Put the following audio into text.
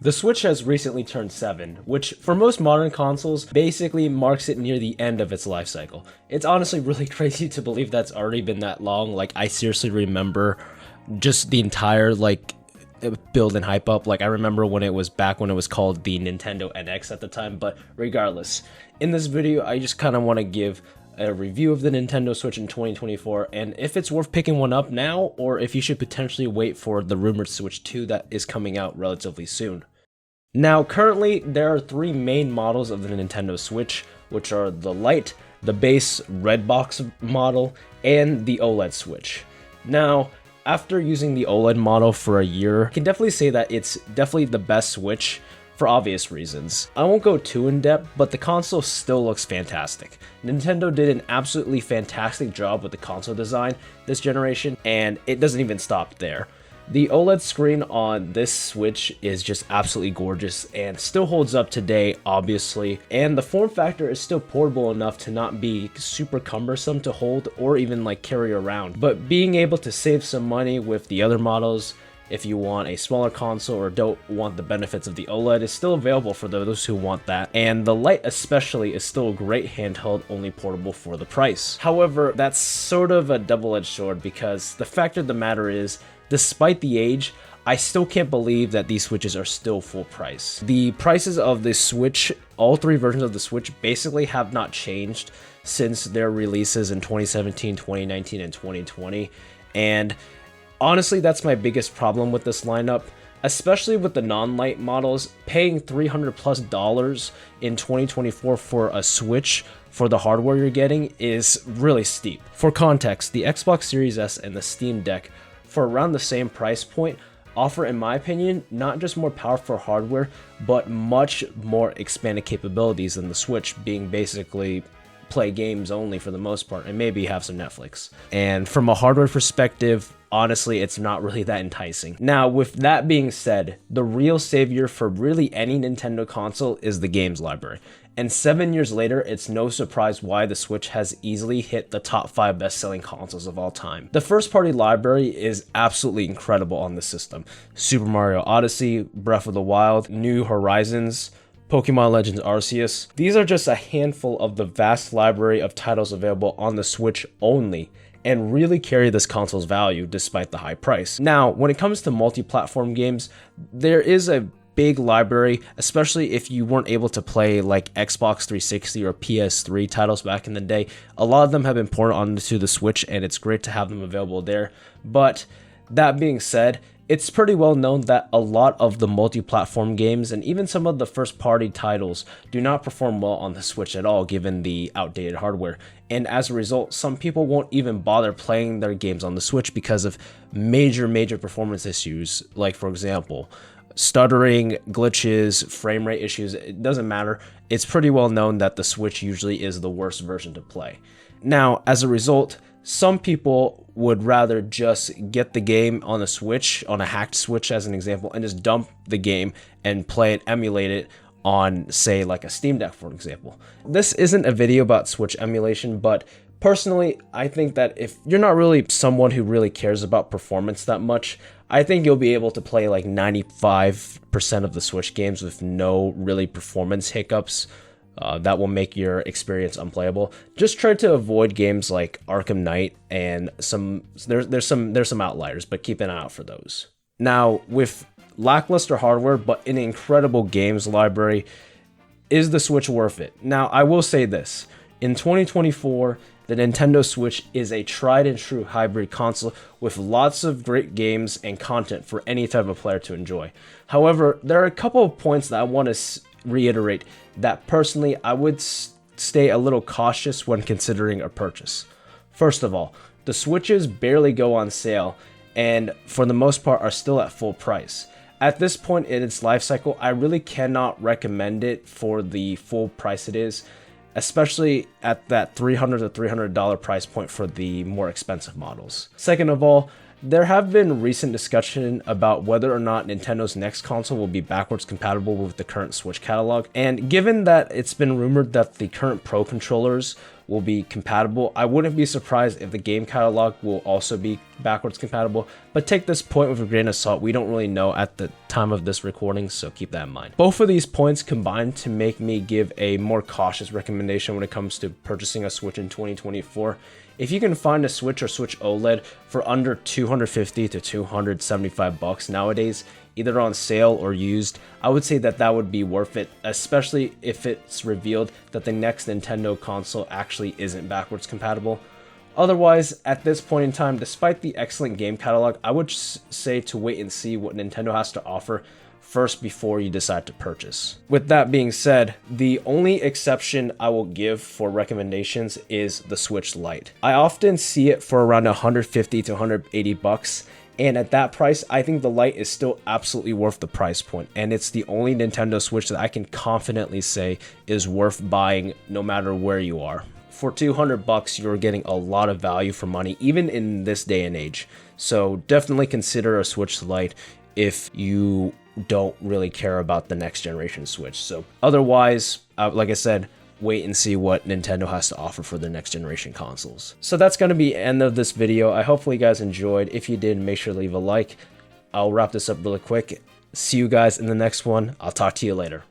The Switch has recently turned 7, which for most modern consoles basically marks it near the end of its life cycle. It's honestly really crazy to believe that's already been that long. Like, I seriously remember just the entire build and hype up. Like, I remember when it was back when it was called the Nintendo NX at the time. But regardless, in this video I just kind of want to give a review of the Nintendo Switch in 2024 and if it's worth picking one up now or if you should potentially wait for the rumored Switch 2 that is coming out relatively soon. Now currently there are three main models of the Nintendo Switch, which are the Lite, the base red box model, and the OLED Switch. Now after using the OLED model for a year, I can definitely say that it's definitely the best Switch for obvious reasons. I won't go too in depth, but the console still looks fantastic. Nintendo did an absolutely fantastic job with the console design this generation, and it doesn't even stop there. The OLED screen on this Switch is just absolutely gorgeous and still holds up today, obviously, and the form factor is still portable enough to not be super cumbersome to hold or even carry around. But being able to save some money with the other models, if you want a smaller console or don't want the benefits of the OLED, is still available for those who want that, and the Lite especially is still a great handheld, only portable for the price. However, that's sort of a double-edged sword because the fact of the matter is, despite the age, I still can't believe that these Switches are still full price. The prices of the Switch, all three versions of the Switch, basically have not changed since their releases in 2017, 2019, and 2020, and honestly, that's my biggest problem with this lineup, especially with the non-Lite models. Paying $300+ in 2024 for a Switch for the hardware you're getting is really steep. For context, the Xbox Series S and the Steam Deck, for around the same price point, offer, in my opinion, not just more powerful hardware, but much more expanded capabilities than the Switch, being basically play games only for the most part and maybe have some Netflix. And from a hardware perspective, honestly, it's not really that enticing. Now, with that being said, the real savior for really any Nintendo console is the games library. And 7 years later, it's no surprise why the Switch has easily hit the top 5 best-selling consoles of all time. The first-party library is absolutely incredible on the system. Super Mario Odyssey, Breath of the Wild, New Horizons, Pokemon Legends Arceus. These are just a handful of the vast library of titles available on the Switch only, and really carry this console's value despite the high price. Now, when it comes to multi-platform games, there is a big library, especially if you weren't able to play Xbox 360 or PS3 titles back in the day. A lot of them have been ported onto the Switch, and it's great to have them available there. But that being said, it's pretty well known that a lot of the multi-platform games and even some of the first-party titles do not perform well on the Switch at all given the outdated hardware. And as a result, some people won't even bother playing their games on the Switch because of major performance issues, like for example, stuttering, glitches, frame rate issues. It doesn't matter. It's pretty well known that the Switch usually is the worst version to play. Now, as a result, some people would rather just get the game on a Switch, on a hacked Switch as an example, and just dump the game and play it, emulate it on, say, a Steam Deck, for example. This isn't a video about Switch emulation, but personally, I think that if you're not really someone who really cares about performance that much, I think you'll be able to play 95% of the Switch games with no really performance hiccups. That will make your experience unplayable. Just try to avoid games like Arkham Knight and there's some outliers, but keep an eye out for those. Now, with lackluster hardware but an incredible games library, is the Switch worth it? Now, I will say this. In 2024, the Nintendo Switch is a tried and true hybrid console with lots of great games and content for any type of player to enjoy. However, there are a couple of points that I want to reiterate that personally I would stay a little cautious when considering a purchase. First of all, the Switches barely go on sale and for the most part are still at full price. At this point in its life cycle, I really cannot recommend it for the full price it is, especially at that $300 to $300 price point for the more expensive models. Second of all, there have been recent discussion about whether or not Nintendo's next console will be backwards compatible with the current Switch catalog, and given that it's been rumored that the current Pro controllers will be compatible. I wouldn't be surprised if the game catalog will also be backwards compatible, but take this point with a grain of salt. We don't really know at the time of this recording, so keep that in mind. Both of these points combined to make me give a more cautious recommendation when it comes to purchasing a Switch in 2024. If you can find a Switch or Switch OLED for under 250 to 275 bucks nowadays, either on sale or used, I would say that that would be worth it, especially if it's revealed that the next Nintendo console actually isn't backwards compatible. Otherwise, at this point in time, despite the excellent game catalog, I would say to wait and see what Nintendo has to offer first before you decide to purchase. With that being said, the only exception I will give for recommendations is the Switch Lite. I often see it for around 150 to 180 bucks. And at that price, I think the Lite is still absolutely worth the price point. And it's the only Nintendo Switch that I can confidently say is worth buying no matter where you are. For 200 bucks, you're getting a lot of value for money, even in this day and age. So definitely consider a Switch Lite if you don't really care about the next generation Switch. So otherwise, like I said, wait and see what Nintendo has to offer for their next generation consoles. So that's going to be the end of this video. I hopefully you guys enjoyed. If you did, make sure to leave a like. I'll wrap this up really quick. See you guys in the next one. I'll talk to you later.